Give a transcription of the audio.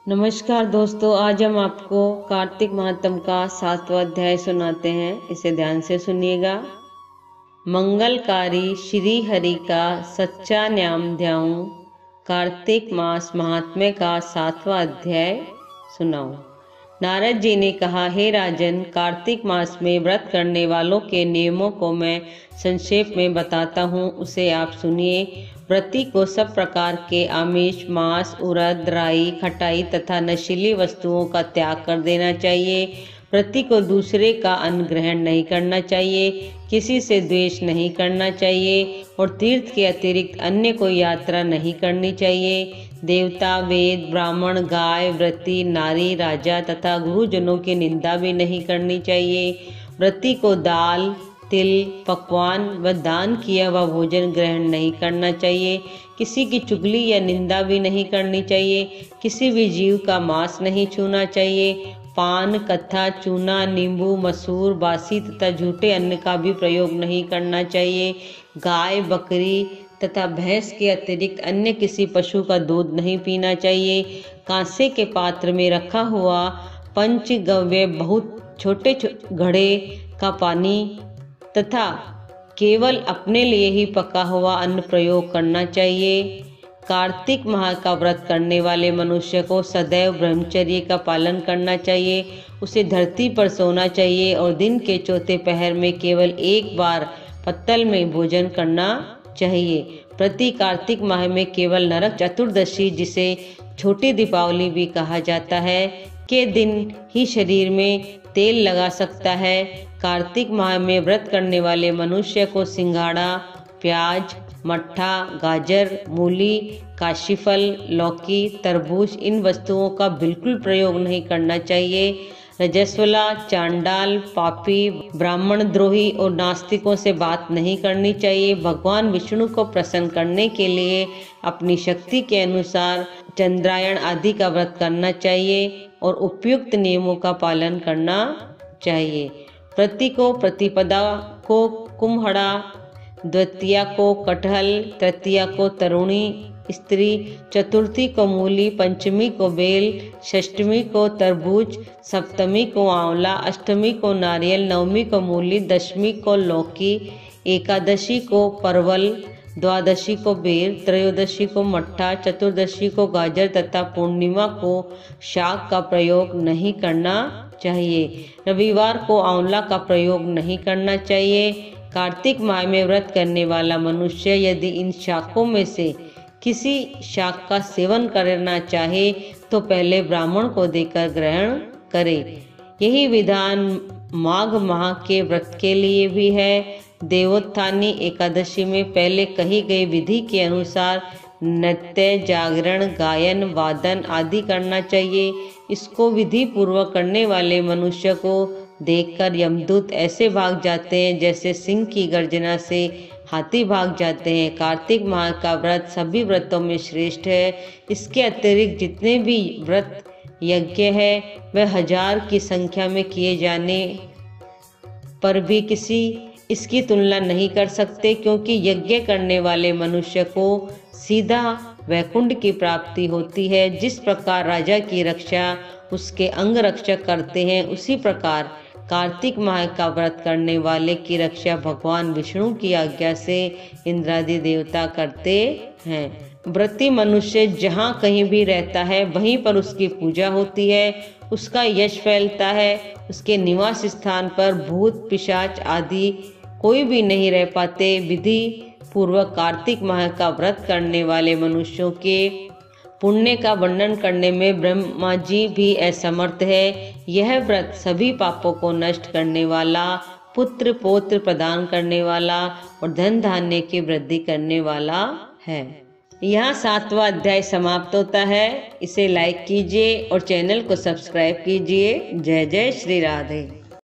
नमस्कार दोस्तों, आज हम आपको कार्तिक महात्म का 7वां अध्याय सुनाते हैं। इसे ध्यान से सुनिएगा। मंगलकारी श्री हरि का सच्चा नाम ध्याऊं, कार्तिक मास महात्म्य का 7वां अध्याय सुनाऊं। नारद जी ने कहा, हे राजन, कार्तिक मास में व्रत करने वालों के नियमों को मैं संक्षेप में बताता हूँ, उसे आप सुनिए। व्रती को सब प्रकार के आमिष, मांस, उड़द, राई, खटाई तथा नशीली वस्तुओं का त्याग कर देना चाहिए। व्रती को दूसरे का अन्न ग्रहण नहीं करना चाहिए, किसी से द्वेष नहीं करना चाहिए और तीर्थ के अतिरिक्त अन्य कोई यात्रा नहीं करनी चाहिए। देवता, वेद, ब्राह्मण, गाय, व्रती, नारी, राजा तथा गुरुजनों की निंदा भी नहीं करनी चाहिए। व्रती को दाल, तिल, पकवान व दान किया हुआ भोजन ग्रहण नहीं करना चाहिए। किसी की चुगली या निंदा भी नहीं करनी चाहिए। किसी भी जीव का मांस नहीं छूना चाहिए। पान, कत्था, चूना, नींबू, मसूर, बासी तथा झूठे अन्न का भी प्रयोग नहीं करना चाहिए। गाय, बकरी तथा भैंस के अतिरिक्त अन्य किसी पशु का दूध नहीं पीना चाहिए। कांसे के पात्र में रखा हुआ पंचगव्य बहुत छोटे घड़े का पानी तथा केवल अपने लिए ही पका हुआ अन्न प्रयोग करना चाहिए। कार्तिक माह का व्रत करने वाले मनुष्य को सदैव ब्रह्मचर्य का पालन करना चाहिए। उसे धरती पर सोना चाहिए और दिन के चौथे पहर में केवल एक बार पत्तल में भोजन करना चाहिए। प्रति कार्तिक माह में केवल नरक चतुर्दशी, जिसे छोटी दीपावली भी कहा जाता है, के दिन ही शरीर में तेल लगा सकता है। कार्तिक माह में व्रत करने वाले मनुष्य को सिंघाड़ा, प्याज, मट्ठा, गाजर, मूली, काशीफल, लौकी, तरबूज इन वस्तुओं का बिल्कुल प्रयोग नहीं करना चाहिए। रजस्वला, चांडाल, पापी, ब्राह्मण द्रोही और नास्तिकों से बात नहीं करनी चाहिए। भगवान विष्णु को प्रसन्न करने के लिए अपनी शक्ति के अनुसार चंद्रायण आदि का व्रत करना चाहिए और उपयुक्त नियमों का पालन करना चाहिए। प्रति को प्रतिपदा को कुम्हड़ा, द्वितीया को कटहल, तृतीया को तरुणी स्त्री, चतुर्थी को मूली, पंचमी को बेल, षष्ठमी को तरबूज, सप्तमी को आंवला, अष्टमी को नारियल, नवमी को मूली, दशमी को लौकी, एकादशी को परवल, द्वादशी को बेर, त्रयोदशी को मट्ठा, चतुर्दशी को गाजर तथा पूर्णिमा को शाक का प्रयोग नहीं करना चाहिए। रविवार को आंवला का प्रयोग नहीं करना चाहिए। कार्तिक माह में व्रत करने वाला मनुष्य यदि इन शाकों में से किसी शाक का सेवन करना चाहे तो पहले ब्राह्मण को देकर ग्रहण करे। यही विधान माघ माह के व्रत के लिए भी है। देवोत्थानी एकादशी में पहले कही गई विधि के अनुसार नृत्य, जागरण, गायन, वादन आदि करना चाहिए। इसको विधि पूर्वक करने वाले मनुष्य को देखकर यमदूत ऐसे भाग जाते हैं जैसे सिंह की गर्जना से हाथी भाग जाते हैं। कार्तिक माह का व्रत सभी व्रतों में श्रेष्ठ है। इसके अतिरिक्त जितने भी व्रत यज्ञ है वह 1000 की संख्या में किए जाने पर भी किसी इसकी तुलना नहीं कर सकते, क्योंकि यज्ञ करने वाले मनुष्य को सीधा वैकुंठ की प्राप्ति होती है। जिस प्रकार राजा की रक्षा उसके अंग रक्षक करते हैं, उसी प्रकार कार्तिक माह का व्रत करने वाले की रक्षा भगवान विष्णु की आज्ञा से इंद्रादि देवता करते हैं। व्रती मनुष्य जहाँ कहीं भी रहता है वहीं पर उसकी पूजा होती है, उसका यश फैलता है। उसके निवास स्थान पर भूत, पिशाच आदि कोई भी नहीं रह पाते। विधि पूर्वक कार्तिक माह का व्रत करने वाले मनुष्यों के पुण्य का वर्णन करने में ब्रह्मा जी भी असमर्थ है। यह व्रत सभी पापों को नष्ट करने वाला, पुत्र पौत्र प्रदान करने वाला और धन धान्य की वृद्धि करने वाला है। यहाँ 7वां अध्याय समाप्त होता है। इसे लाइक कीजिए और चैनल को सब्सक्राइब कीजिए। जय जय श्री राधे।